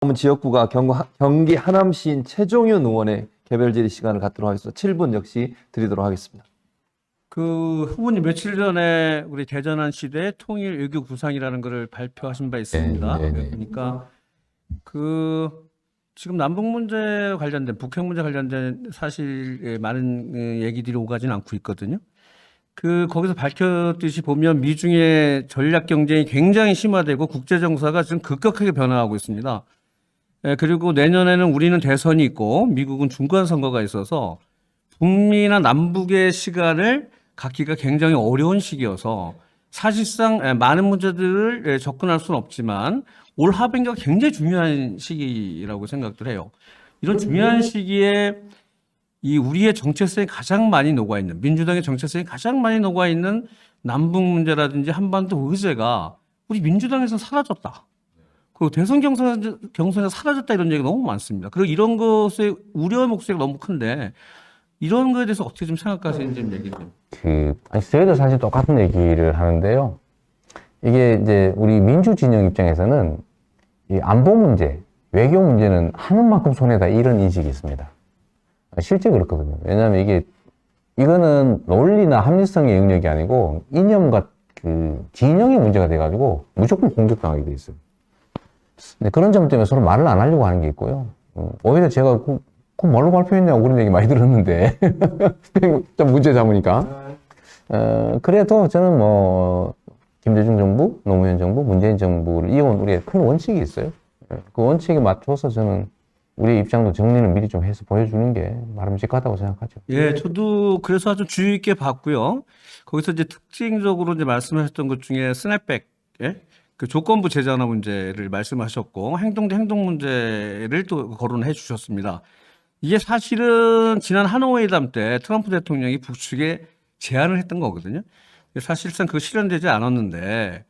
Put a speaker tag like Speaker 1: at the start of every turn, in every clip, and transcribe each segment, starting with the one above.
Speaker 1: 다음은 지역구가 경기 하남시인 최종윤 의원의 개별 질의 시간을 갖도록 하겠습니다. 7분 역시 드리도록 하겠습니다.
Speaker 2: 그 후보님 며칠 전에 우리 대전한 시대 통일 외교 구상이라는 것을 발표하신 바 있습니다. 그러니까 그 지금 남북 문제 관련된 북핵 문제 관련된 사실 많은 얘기들이 오가지는 않고 있거든요. 그 거기서 밝혔듯이 보면 미중의 전략 경쟁이 굉장히 심화되고 국제 정세가 지금 급격하게 변화하고 있습니다. 그리고 내년에는 우리는 대선이 있고 미국은 중간 선거가 있어서 북미나 남북의 시간을 갖기가 굉장히 어려운 시기여서 사실상 많은 문제들을 접근할 수는 없지만 올 하반기가 굉장히 중요한 시기라고 생각들 해요. 이런 중요한 시기에 이 우리의 정체성이 가장 많이 녹아있는, 민주당의 정체성이 가장 많이 녹아있는 남북 문제라든지 한반도 의제가 우리 민주당에서 사라졌다. 그리고 대선 경선에서 사라졌다 이런 얘기가 너무 많습니다. 그리고 이런 것에 우려의 목소리가 너무 큰데 이런 거에 대해서 어떻게 좀 생각하시는지 좀 얘기 좀.
Speaker 3: 아니, 저희도 사실 똑같은 얘기를 하는데요. 이게 이제 우리 민주진영 입장에서는 이 안보 문제, 외교 문제는 하는 만큼 손해다 이런 인식이 있습니다. 실제 그렇거든요. 왜냐하면 이거는 논리나 합리성의 영역이 아니고 이념과 그 진영의 문제가 돼가지고 무조건 공격당하게 돼 있어요. 근데 그런 점 때문에 서로 말을 안 하려고 하는 게 있고요. 오히려 제가 그 뭘로 발표했냐고 그런 얘기 많이 들었는데 좀 문제 삼으니까. 그래도 저는 뭐 김대중 정부, 노무현 정부, 문재인 정부를 이어온 우리의 큰 원칙이 있어요. 그 원칙에 맞춰서 저는 우리의 입장도 정리를 미리 좀 해서 보여주는 게 바람직하다고 생각하죠.
Speaker 2: 예, 저도 그래서 아주 주의 있게 봤고요. 거기서 이제 특징적으로 이제 말씀하셨던 것 중에 스냅백, 예? 그 조건부 제재하나 문제를 말씀하셨고 행동 대 행동 문제를 또 거론해 주셨습니다. 이게 사실은 지난 하노이담 때 트럼프 대통령이 북측에 제안을 했던 거거든요. 사실상 그거 실현되지 않았는데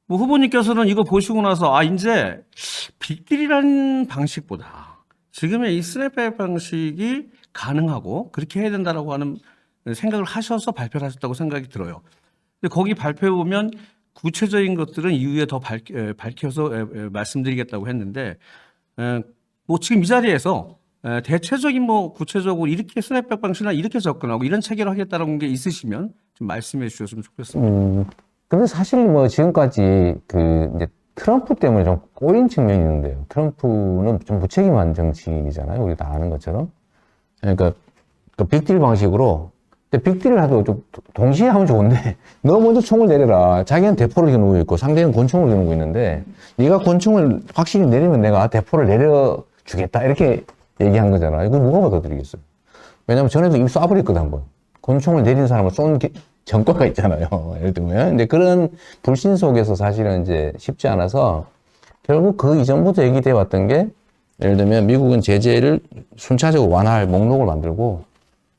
Speaker 2: 뭐 후보님께서는 이거 보시고 나서 이제 빅딜이라는 방식보다 지금의 이 스냅백 방식이 가능하고 그렇게 해야 된다라고 하는 생각을 하셔서 발표를 하셨다고 생각이 들어요. 근데 거기 발표해 보면 구체적인 것들은 이후에 더 밝혀서 말씀드리겠다고 했는데 뭐 지금 이 자리에서 대체적인 뭐 구체적으로 이렇게 스냅백 방식이나 이렇게 접근하고 이런 체계로 하겠다는 게 있으시면 좀 말씀해 주셨으면 좋겠습니다.
Speaker 3: 근데 사실 뭐 지금까지 이제 트럼프 때문에 좀 꼬인 측면이 있는데요. 트럼프는 좀 무책임한 정치인이잖아요. 우리 다 아는 것처럼. 그러니까 그 빅딜 방식으로 근데 빅딜을 하도 좀 동시에 하면 좋은데 너 먼저 총을 내려라. 자기는 대포를 겨누고 있고 상대는 권총을 겨누고 있는데 네가 권총을 확실히 내리면 내가 대포를 내려주겠다. 이렇게 얘기한 거잖아. 이거 누가 받아들이겠어요? 왜냐면 전에도 이미 쏴버렸거든, 한번. 권총을 내린 사람을 쏜 전과가 있잖아요. 예를 들면. 근데 그런 불신 속에서 사실은 이제 쉽지 않아서 결국 그 이전부터 얘기돼 왔던 게 예를 들면 미국은 제재를 순차적으로 완화할 목록을 만들고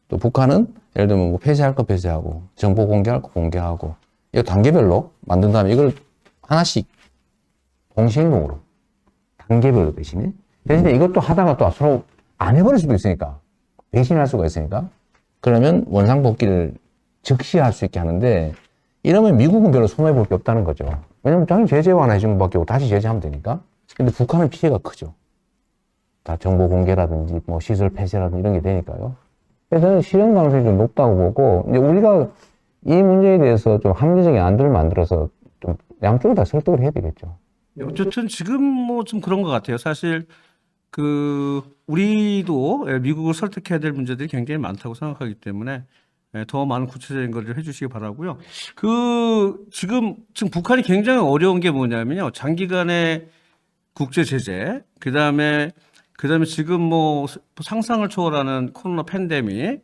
Speaker 3: 또 북한은 예를 들면 뭐 폐쇄할 거 폐쇄하고 정보 공개할 거 공개하고 이거 단계별로 만든 다음에 이걸 하나씩 동시행동으로 단계별로 대신에 이것도 하다가 또 서로 안 해버릴 수도 있으니까 배신할 수가 있으니까 그러면 원상복귀를 즉시 할 수 있게 하는데 이러면 미국은 별로 손해볼 게 없다는 거죠. 왜냐면 자기 제재 완화해주는 것밖에 없고 다시 제재하면 되니까. 근데 북한은 피해가 크죠. 다 정보 공개라든지 뭐 시설 폐쇄라든지 이런 게 되니까요. 그래서 저는 실현 가능성이 좀 높다고 보고 이제 우리가 이 문제에 대해서 좀 합리적인 안들을 만들어서 좀 양쪽을 다 설득을 해야 되겠죠.
Speaker 2: 어쨌든 지금 뭐 좀 그런 것 같아요. 사실 우리도 미국을 설득해야 될 문제들이 굉장히 많다고 생각하기 때문에 더 많은 구체적인 걸 좀 해주시기 바라고요. 지금 북한이 굉장히 어려운 게 뭐냐면요. 장기간의 국제 제재, 그다음에 지금 뭐 상상을 초월하는 코로나 팬데믹,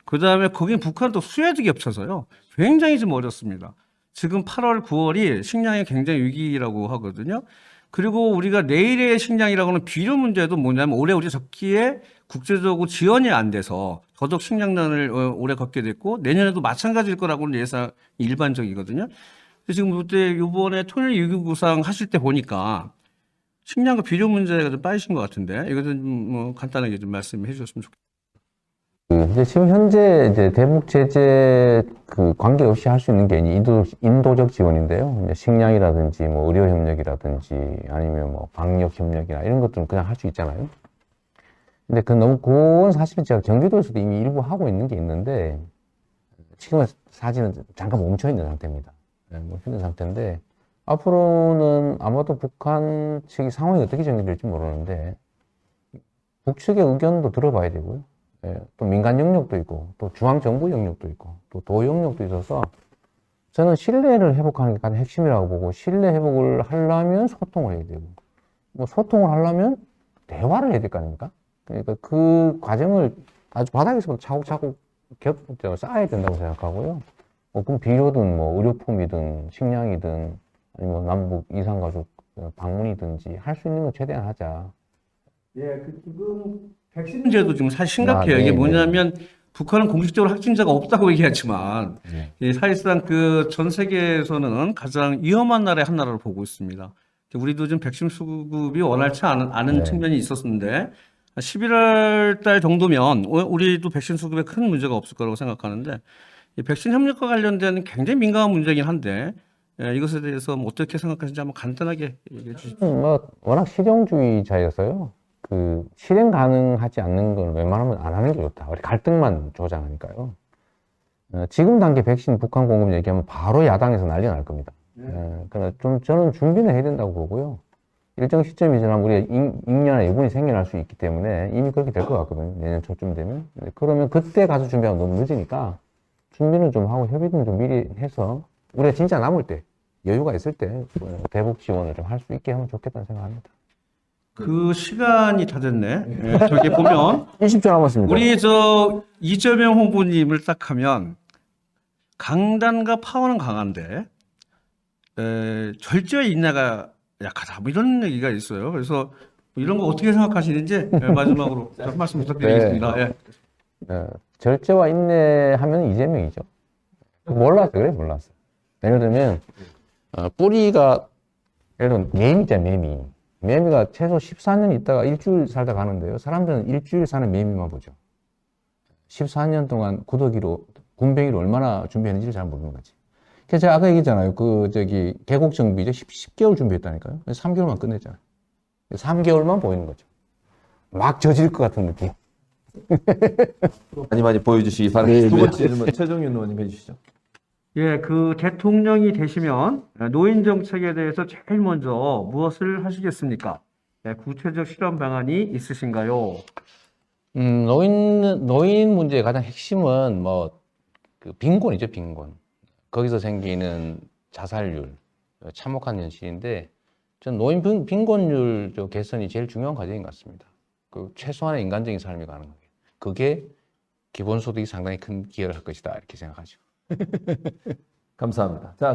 Speaker 2: 그다음에 거긴 북한도 수해도 겹쳐서요. 굉장히 좀 어렵습니다. 지금 8월, 9월이 식량이 굉장히 위기라고 하거든요. 그리고 우리가 내일의 식량이라고 하는 비료 문제도 뭐냐면 올해 우리 적기에 국제적으로 지원이 안 돼서 더더욱 식량난을 올해 겪게 됐고 내년에도 마찬가지일 거라고는 예상 일반적이거든요. 지금 이번에 통일 위기 구상 하실 때 보니까 식량과 비료 문제가 좀 빠지신 것 같은데 이거 좀 뭐 간단하게 좀 말씀해 주셨으면 좋겠습니다.
Speaker 3: 이제 지금 현재 이제 대북 제재 그 관계없이 할 수 있는 게 인도적 지원인데요. 이제 식량이라든지 뭐 의료 협력이라든지 아니면 뭐 방역 협력이나 이런 것들은 그냥 할 수 있잖아요. 근데 그건 사실은 제가 경기도에서도 이미 일부 하고 있는 게 있는데 지금은 사실은 잠깐 멈춰 있는 상태입니다. 멈춰 있는 상태인데 앞으로는 아마도 북한 측이 상황이 어떻게 전개될지 모르는데 북측의 의견도 들어봐야 되고요. 또 민간 영역도 있고 또 중앙정부 영역도 있고 또 도 영역도 있어서 저는 신뢰를 회복하는 게 가장 핵심이라고 보고 신뢰 회복을 하려면 소통을 해야 되고 뭐 소통을 하려면 대화를 해야 될 거 아닙니까? 그러니까 그 과정을 아주 바닥에서부터 차곡차곡 쌓아야 된다고 생각하고요. 뭐 그럼 비료든 뭐 의료품이든 식량이든 아니면 남북 이산가족 방문이든지 할 수 있는 건 최대한 하자.
Speaker 2: 예, 지금 백신 문제도 지금 사실 심각해요.
Speaker 3: 네,
Speaker 2: 이게
Speaker 3: 네.
Speaker 2: 뭐냐면 북한은 공식적으로 확진자가 없다고 얘기하지만
Speaker 3: 네.
Speaker 2: 이 사실상 그 전 세계에서는 가장 위험한 나라의 한 나라로 보고 있습니다. 우리도 지금 백신 수급이 원활치 않은
Speaker 3: 네.
Speaker 2: 측면이 있었는데 11월 달 정도면 우리도 백신 수급에 큰 문제가 없을 거라고 생각하는데 이 백신 협력과 관련된 굉장히 민감한 문제이긴 한데 이것에 대해서 뭐 어떻게 생각하시는지 한번 간단하게 얘기해 주십시오.
Speaker 3: 뭐 워낙 실용주의자여서요. 그 실행 가능하지 않는 걸 웬만하면 안 하는 게 좋다. 우리 갈등만 조장하니까요. 지금 단계 백신 북한 공급 얘기하면 바로 야당에서 난리 날 겁니다. 그러나 좀 저는 준비는 해야 된다고 보고요. 일정 시점이 지나면 우리가 잉여나 여분이 생겨날 수 있기 때문에 이미 그렇게 될 것 같거든요. 내년 초쯤 되면. 그러면 그때 가서 준비하면 너무 늦으니까 준비는 좀 하고 협의는 좀 미리 해서 우리가 진짜 남을 때 여유가 있을 때 대북 지원을 좀 할 수 있게 하면 좋겠다는 생각합니다.
Speaker 2: 그 시간이 다 됐네. 저기 보면
Speaker 3: 20초 남았습니다.
Speaker 2: 우리 저 이재명 후보님을 딱 하면 강단과 파워는 강한데 절제와 인내가 약하다. 뭐 이런 얘기가 있어요. 그래서 이런 거 어떻게 생각하시는지 마지막으로 말씀 부탁드리겠습니다. 예.
Speaker 3: 절제와 인내하면 이재명이죠. 몰랐어요. 그래 몰랐어요. 예를 들면 뿌리가 예를 들면 매미 있잖아요. 매미가 최소 14년 있다가 일주일 살다 가는데요. 사람들은 일주일 사는 매미만 보죠. 14년 동안 군뱅이로 얼마나 준비했는지를 잘 모르는 거지. 그래서 제가 아까 얘기했잖아요. 계곡 정비 이제 10개월 준비했다니까요. 3개월만 끝냈잖아요. 3개월만 보이는 거죠. 막 저질 것 같은 느낌.
Speaker 1: 많이 보여주시기 바랍니다. 두 번째 질문 최종윤 의원님 해주시죠.
Speaker 2: 예, 그 대통령이 되시면 노인 정책에 대해서 제일 먼저 무엇을 하시겠습니까? 예, 구체적 실현 방안이 있으신가요?
Speaker 3: 노인 문제의 가장 핵심은 그 빈곤이죠, 빈곤. 거기서 생기는 자살률, 참혹한 현실인데, 전 노인 빈곤율 개선이 제일 중요한 과정인 것 같습니다. 그 최소한의 인간적인 삶이 가능하게. 그게 기본소득이 상당히 큰 기여를 할 것이다, 이렇게 생각하죠.
Speaker 1: 감사합니다. 자.